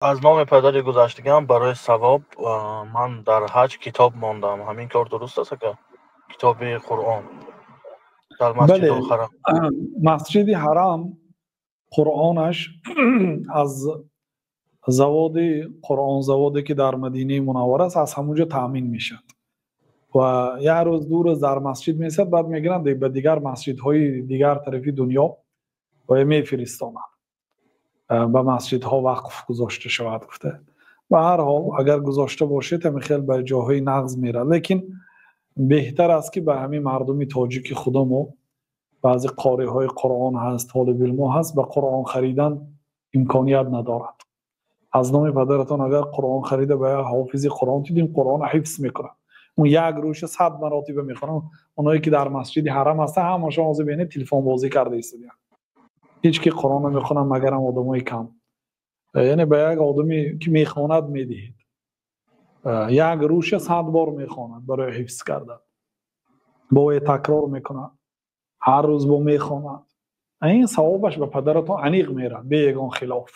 از نام پدر گذشتگیم برای ثواب من در حج کتاب ماندم. همین کار درست است که کتاب قرآن در مسجد بله، الحرام. مسجد حرام قرآنش از زواد قرآن زوادی که در مدینه منوره است از همونجا تأمین میشد و یک روز دور در مسجد میسد، بعد میگیرند به دیگر مسجدهای دیگر طرفی دنیا و میفرستانند به مسجدها وقف گذاشته شود. گفته و هر حال اگر گذاشته باشید هم خیلی به جاهای نقض میره، لیکن بهتر است که به همین مردمی تاجیک خودمو بعضی قاری های قرآن هست، طالب علم هست، به قرآن خریدن امکانیت ندارد. از نام پدرتان اگر قرآن خریده به حافظ قرآن دیدیم قرآن حفظ میکنه، اون یک روش 100 مراتب میخونه. اونایی که در مسجد حرم هستن همه شما از ببینید تلفن بازی کرده ایستادن، هیچ کی قرآن نمیخونه مگر هم آدمای کم. یعنی به یک آدمی که میخواند میدهید، یک روش 100 بار میخواند برای حفظ کردن، با تکرار میکنه، هر روز با میخواند، این ثوابش به پدرتان عمیق میره به یگان خلاف.